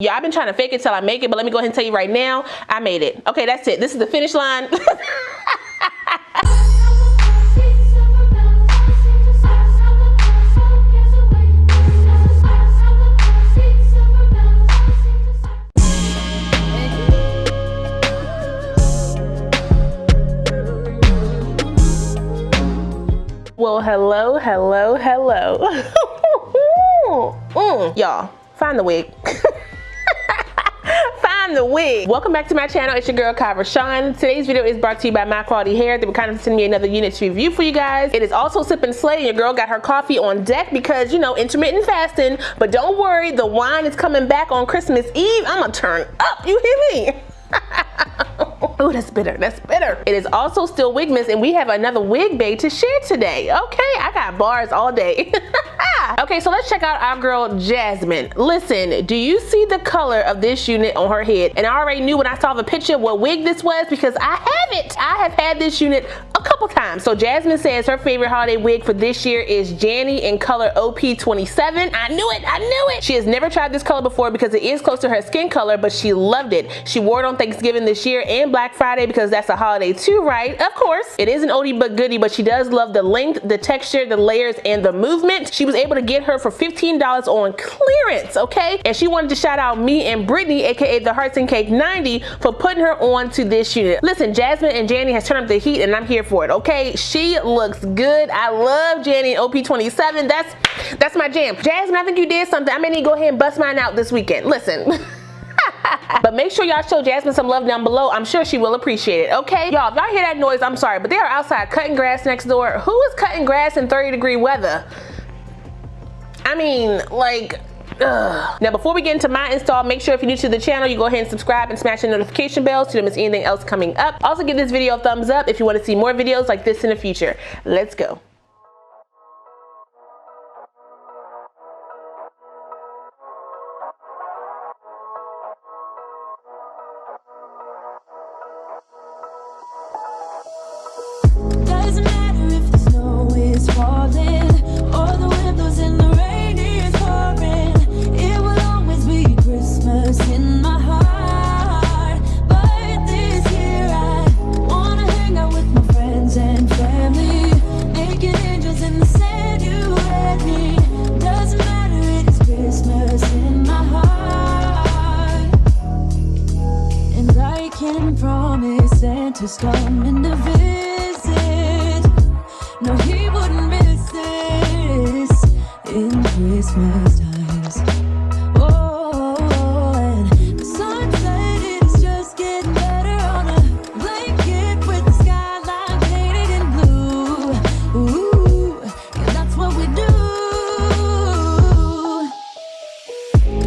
Yeah, I've been trying to fake it till I make it, but let me go ahead and tell you right now, I made it. Okay, that's it. This is the finish line. Well, hello. Y'all, find the wig. Find the wig. Welcome back to my channel. It's your girl, RaShon. Today's video is brought to you by MyQualityHair. They were kind of sending me another unit to review for you guys. It is also Sip and Slay, and your girl got her coffee on deck because, you know, intermittent fasting. But don't worry, the wine is coming back on Christmas Eve. I'm gonna turn up, you hear me? Oh, that's bitter, that's bitter. It is also still Wigmas, and we have another wig bay to share today. Okay, I got bars all day. Okay, so let's check out our girl Jasmine. Listen, do you see the color of this unit on her head? And I already knew when I saw the picture what wig this was because I have it. I have had this unit a couple times. So Jasmine says her favorite holiday wig for this year is Janny in color OP27. I knew it. She has never tried this color before because it is close to her skin color, but she loved it. She wore it on Thanksgiving this year and Black Friday because that's a holiday too, right? Of course. It is an oldie but goodie, but she does love the length, the texture, the layers, and the movement. She was able to get her for $15 on clearance, okay? And she wanted to shout out me and Brittany, aka the Hearts and Cake 90, for putting her on to this unit. Listen, Jasmine and Janny has turned up the heat and I'm here for it, okay? She looks good. I love Janny and OP27. That's my jam. Jasmine, I think you did something. I may need to go ahead and bust mine out this weekend. Listen. But make sure y'all show Jasmine some love down below. I'm sure she will appreciate it, okay? Y'all, if y'all hear that noise, I'm sorry, but they are outside cutting grass next door. Who is cutting grass in 30-degree weather? I mean, like, ugh. Now, before we get into my install, make sure if you're new to the channel, you go ahead and subscribe and smash the notification bell so you don't miss anything else coming up. Also, give this video a thumbs up if you want to see more videos like this in the future. Let's go. Doesn't matter if the snow is falling or the wind blows and the rain is pouring. It will always be Christmas in my heart. But this year I wanna hang out with my friends and family, making angels in the sand, you and me. Doesn't matter, it's Christmas in my heart. And I can promise Santa's coming to visit. No, he wouldn't miss this in Christmas times. Oh, and the sunset is just getting better on a blanket with the skyline painted in blue. Ooh, yeah, that's what we do.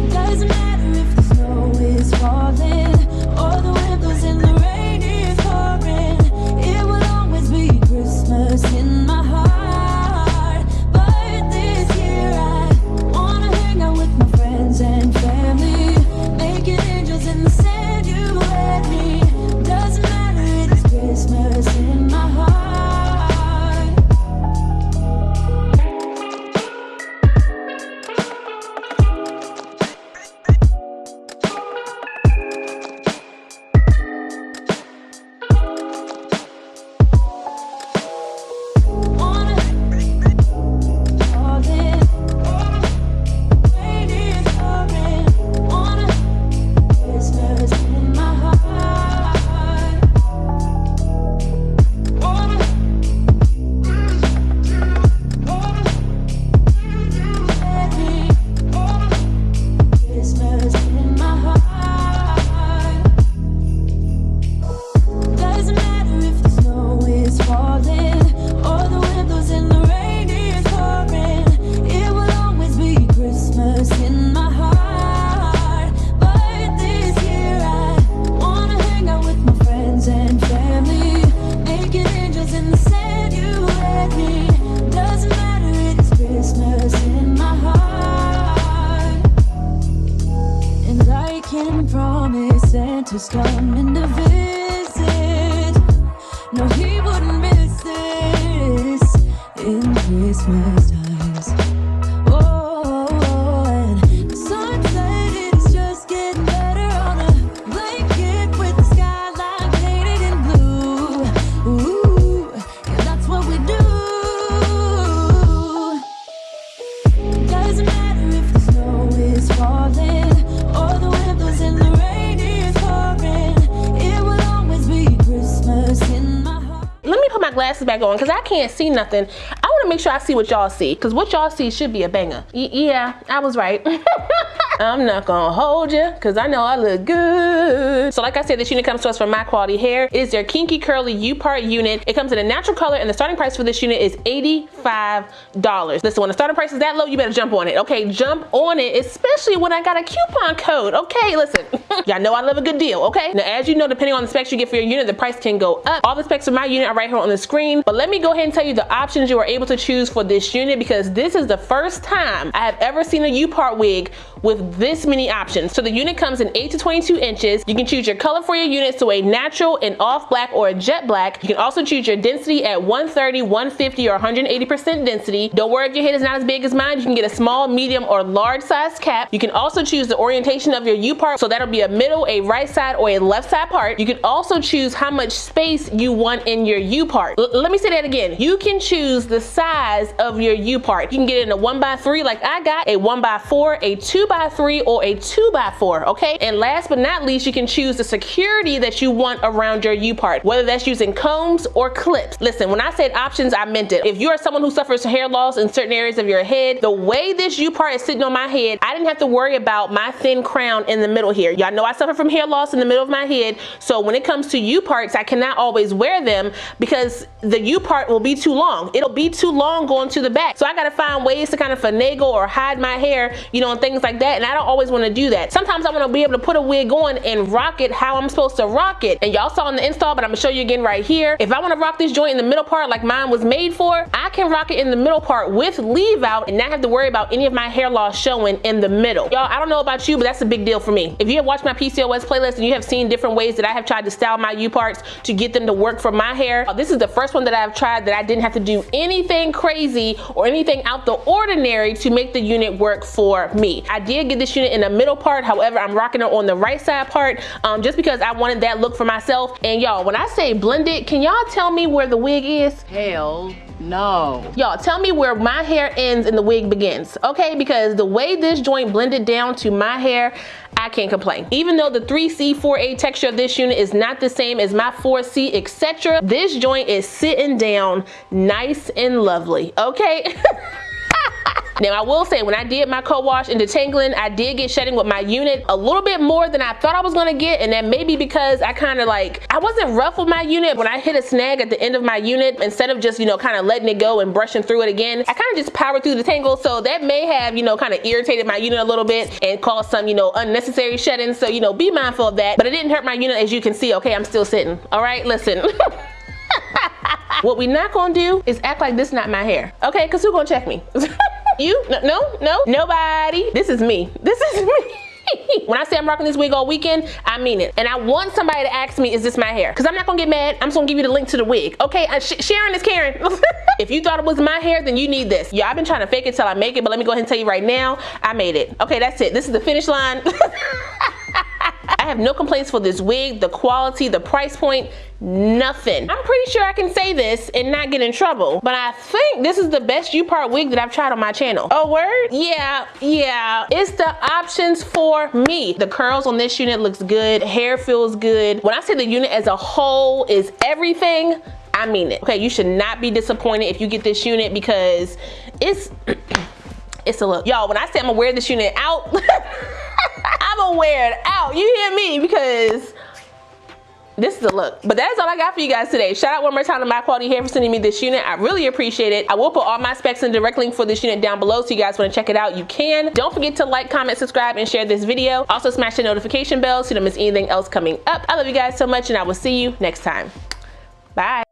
Doesn't matter if the snow is falling or the wind blows and the rain is pouring. It will always be Christmas in my heart. But this year I wanna hang out with my friends and family, making angels in the sand, you and me. Doesn't matter, it's Christmas in my heart. Santa's coming to visit. No, he wouldn't miss this in Christmas times. Oh, and the sunset is just getting glasses back on because I can't see nothing. I want to make sure I see what y'all see, because what y'all see should be a banger. Yeah, I was right. I'm not gonna hold you because I know I look good. So like I said, this unit comes to us from MyQualityHair. It is their Kinky Curly U-part unit. It comes in a natural color, and the starting price for this unit is $85. Listen, when the starting price is that low, you better jump on it, okay? Jump on it, especially when I got a coupon code, okay? Listen, y'all know I love a good deal, okay? Now, as you know, depending on the specs you get for your unit, the price can go up. All the specs of my unit are right here on the screen, but let me go ahead and tell you the options you are able to choose for this unit, because this is the first time I have ever seen a U-part wig with this many options. So the unit comes in 8 to 22 inches. You can choose your color for your unit, so a natural, an off black, or a jet black. You can also choose your density at 130, 150, or 180% density. Don't worry if your head is not as big as mine. You can get a small, medium, or large size cap. You can also choose the orientation of your U-part, so that'll be a middle, a right side, or a left side part. You can also choose how much space you want in your U-part. Let me say that again. You can choose the size of your U-part. You can get it in a 1x3 like I got, a 1x4, a 2x3, or a 2x4, okay? And last but not least, you can choose the security that you want around your U-part, whether that's using combs or clips. Listen, when I said options, I meant it. If you are someone who suffers hair loss in certain areas of your head, the way this U-part is sitting on my head, I didn't have to worry about my thin crown in the middle here. Y'all know I suffer from hair loss in the middle of my head, so when it comes to U-parts, I cannot always wear them because the U-part will be too long. It'll be too long going to the back. So I gotta find ways to kind of finagle or hide my hair, you know, and things like that, and I don't always want to do that. Sometimes I want to be able to put a wig on and rock it how I'm supposed to rock it. And y'all saw in the install, but I'm gonna show you again right here. If I want to rock this joint in the middle part like mine was made for, I can rock it in the middle part with leave out and not have to worry about any of my hair loss showing in the middle. Y'all, I don't know about you, but that's a big deal for me. If you have watched my PCOS playlist and you have seen different ways that I have tried to style my U-parts to get them to work for my hair, this is the first one that I've tried that I didn't have to do anything crazy or anything out the ordinary to make the unit work for me. I did get this unit in the middle part, however, I'm rocking it on the right side part just because I wanted that look for myself. And y'all, when I say blended, can y'all tell me where the wig is? Hell no. Y'all, tell me where my hair ends and the wig begins, okay? Because the way this joint blended down to my hair, I can't complain. Even though the 3C, 4A texture of this unit is not the same as my 4C, etc., this joint is sitting down nice and lovely, okay? Now I will say, when I did my co-wash and detangling, I did get shedding with my unit a little bit more than I thought I was gonna get, and that may be because I kind of like, I wasn't rough with my unit. When I hit a snag at the end of my unit, instead of just, you know, kind of letting it go and brushing through it again, I kind of just powered through the tangle, so that may have, you know, kind of irritated my unit a little bit and caused some, you know, unnecessary shedding, so, you know, be mindful of that. But it didn't hurt my unit, as you can see, okay? I'm still sitting, all right? Listen. What we not gonna do is act like this not my hair, okay? Because who gonna check me? You? No, nobody. This is me. This is me. When I say I'm rocking this wig all weekend, I mean it. And I want somebody to ask me, is this my hair? Because I'm not gonna get mad. I'm just gonna give you the link to the wig, okay? Sharon is Karen. If you thought it was my hair, then you need this. Yeah, I've been trying to fake it till I make it, but let me go ahead and tell you right now, I made it. Okay, that's it. This is the finish line. I have no complaints for this wig, the quality, the price point, nothing. I'm pretty sure I can say this and not get in trouble, but I think this is the best U-part wig that I've tried on my channel. Oh, word? Yeah. It's the options for me. The curls on this unit looks good. Hair feels good. When I say the unit as a whole is everything, I mean it. Okay, you should not be disappointed if you get this unit because it's a look. Y'all, when I say I'm gonna wear this unit out, I'm gonna wear it out. You hear me? Because this is a look. But that is all I got for you guys today. Shout out one more time to MyQualityHair for sending me this unit. I really appreciate it. I will put all my specs and direct link for this unit down below, so you guys want to check it out, you can. Don't forget to like, comment, subscribe, and share this video. Also smash the notification bell so you don't miss anything else coming up. I love you guys so much, and I will see you next time. Bye.